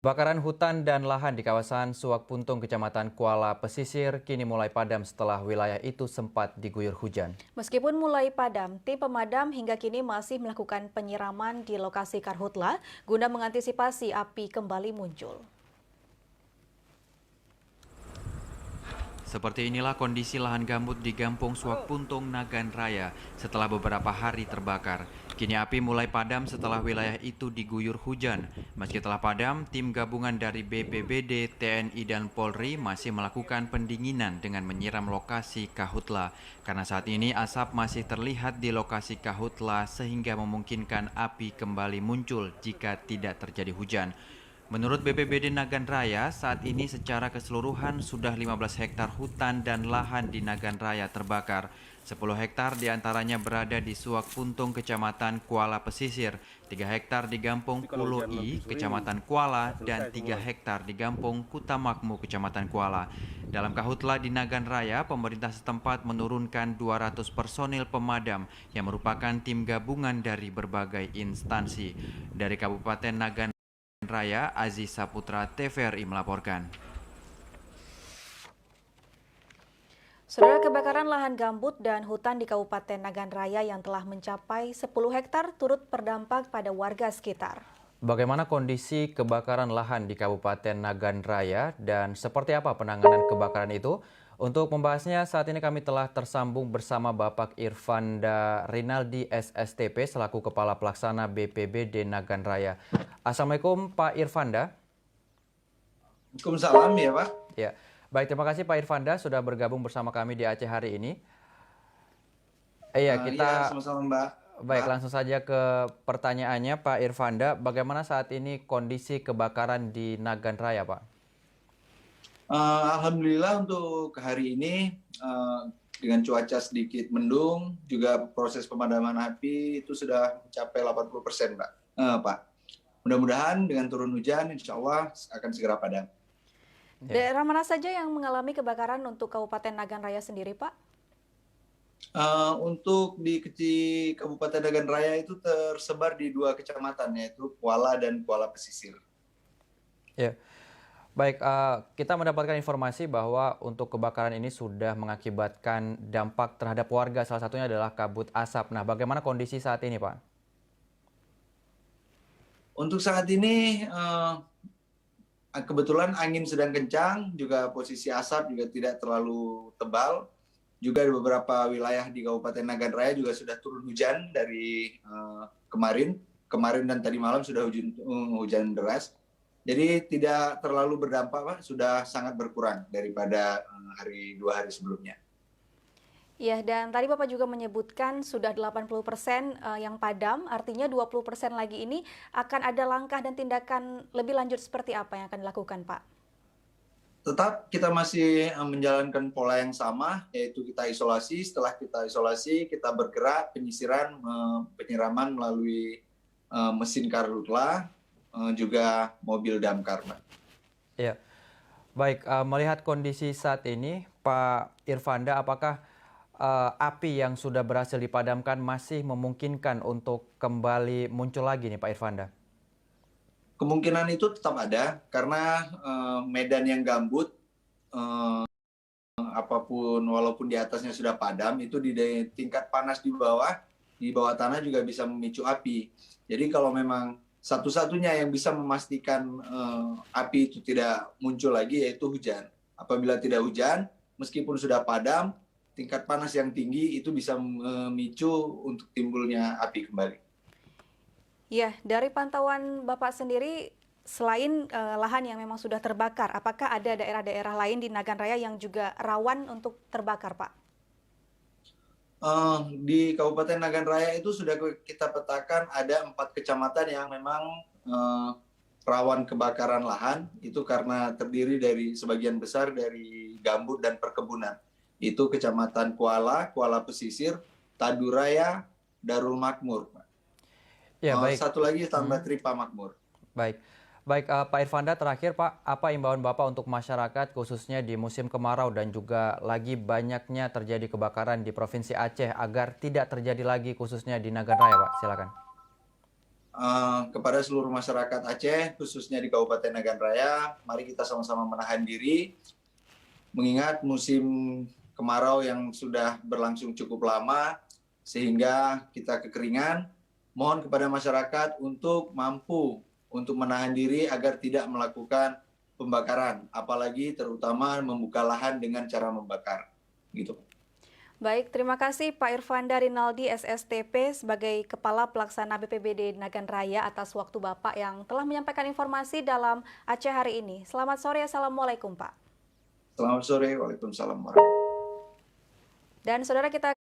Kebakaran hutan dan lahan di kawasan Suak Puntung, Kecamatan Kuala Pesisir kini mulai padam setelah wilayah itu sempat diguyur hujan. Meskipun mulai padam, tim pemadam hingga kini masih melakukan penyiraman di lokasi karhutla guna mengantisipasi api kembali muncul. Seperti inilah kondisi lahan gambut di Gampung Suak Puntung, Nagan Raya setelah beberapa hari terbakar. Kini api mulai padam setelah wilayah itu diguyur hujan. Meski telah padam, tim gabungan dari BPBD, TNI, dan Polri masih melakukan pendinginan dengan menyiram lokasi Kahutla. Karena saat ini asap masih terlihat di lokasi Kahutla sehingga memungkinkan api kembali muncul jika tidak terjadi hujan. Menurut BPBD Nagan Raya, saat ini secara keseluruhan sudah 15 hektar hutan dan lahan di Nagan Raya terbakar. 10 hektar diantaranya berada di Suak Puntung, Kecamatan Kuala Pesisir, 3 hektar di Gampung Pulo I, Kecamatan Kuala, dan 3 hektar di Gampung Kutamakmu, Kecamatan Kuala. Dalam kahutla di Nagan Raya, pemerintah setempat menurunkan 200 personil pemadam yang merupakan tim gabungan dari berbagai instansi. Dari Kabupaten Nagan Raya, Aziz Saputra, TVRI melaporkan. Saudara, kebakaran lahan gambut dan hutan di Kabupaten Nagan Raya yang telah mencapai 10 hektar turut berdampak pada warga sekitar. Bagaimana kondisi kebakaran lahan di Kabupaten Nagan Raya dan seperti apa penanganan kebakaran itu? Untuk membahasnya, saat ini kami telah tersambung bersama Bapak Irfanda Rinaldi SSTP selaku Kepala Pelaksana BPBD Nagan Raya. Assalamualaikum Pak Irfanda. Waalaikumsalam ya Pak. Ya, baik, terima kasih Pak Irfanda sudah bergabung bersama kami di Aceh hari ini. Iya, Ya kita sama-sama Mbak. baik langsung saja ke pertanyaannya Pak Irfanda. Bagaimana saat ini kondisi kebakaran di Nagan Raya, Pak? Alhamdulillah untuk hari ini dengan cuaca sedikit mendung, juga proses pemadaman api itu sudah mencapai 80% Pak. Mudah-mudahan dengan turun hujan insya Allah akan segera padam. Ya. Daerah mana saja yang mengalami kebakaran untuk Kabupaten Nagan Raya sendiri, Pak? Untuk di Kabupaten Nagan Raya itu tersebar di 2 kecamatan, yaitu Kuala dan Kuala Pesisir. Ya. Baik, kita mendapatkan informasi bahwa untuk kebakaran ini sudah mengakibatkan dampak terhadap warga, salah satunya adalah kabut asap. Nah, bagaimana kondisi saat ini, Pak? Untuk saat ini kebetulan angin sedang kencang, juga posisi asap juga tidak terlalu tebal. Juga di beberapa wilayah di Kabupaten Nagan Raya juga sudah turun hujan dari kemarin dan tadi malam sudah hujan deras. Jadi tidak terlalu berdampak, Pak, sudah sangat berkurang daripada 2 hari sebelumnya. Ya, dan tadi Bapak juga menyebutkan sudah 80% yang padam, artinya 20% lagi ini akan ada langkah dan tindakan lebih lanjut seperti apa yang akan dilakukan, Pak? Tetap kita masih menjalankan pola yang sama, yaitu kita isolasi. Setelah kita isolasi, kita bergerak penyiraman melalui mesin karhutla, juga mobil damkar, Pak. Ya. Baik, melihat kondisi saat ini, Pak Irfanda, apakah api yang sudah berhasil dipadamkan masih memungkinkan untuk kembali muncul lagi nih Pak Irfanda? Kemungkinan itu tetap ada, karena medan yang gambut, apapun walaupun di atasnya sudah padam, itu di tingkat panas di bawah tanah juga bisa memicu api. Jadi kalau memang satu-satunya yang bisa memastikan api itu tidak muncul lagi yaitu hujan. Apabila tidak hujan, meskipun sudah padam, tingkat panas yang tinggi itu bisa memicu untuk timbulnya api kembali. Ya, dari pantauan Bapak sendiri, selain lahan yang memang sudah terbakar, apakah ada daerah-daerah lain di Nagan Raya yang juga rawan untuk terbakar, Pak? Di Kabupaten Nagan Raya itu sudah kita petakan ada 4 kecamatan yang memang rawan kebakaran lahan, itu karena terdiri dari sebagian besar dari gambut dan perkebunan. Itu Kecamatan Kuala, Kuala Pesisir, Taduraya, Darul Makmur. Ya, baik. Satu lagi tambah Tripa Makmur. Baik. Baik, Pak Irfanda, terakhir Pak, apa imbauan Bapak untuk masyarakat khususnya di musim kemarau dan juga lagi banyaknya terjadi kebakaran di Provinsi Aceh agar tidak terjadi lagi khususnya di Nagan Raya, Pak? Silakan. kepada seluruh masyarakat Aceh, khususnya di Kabupaten Nagan Raya, mari kita sama-sama menahan diri, mengingat musim kemarau yang sudah berlangsung cukup lama, sehingga kita kekeringan. Mohon kepada masyarakat untuk mampu untuk menahan diri agar tidak melakukan pembakaran, apalagi terutama membuka lahan dengan cara membakar. Gitu. Baik, terima kasih Pak Irfanda Rinaldi SSTP sebagai Kepala Pelaksana BPBD Nagan Raya atas waktu Bapak yang telah menyampaikan informasi dalam Aceh hari ini. Selamat sore, Assalamualaikum Pak. Selamat sore, waalaikumsalam warahmatullahi wabarakatuh. Dan saudara kita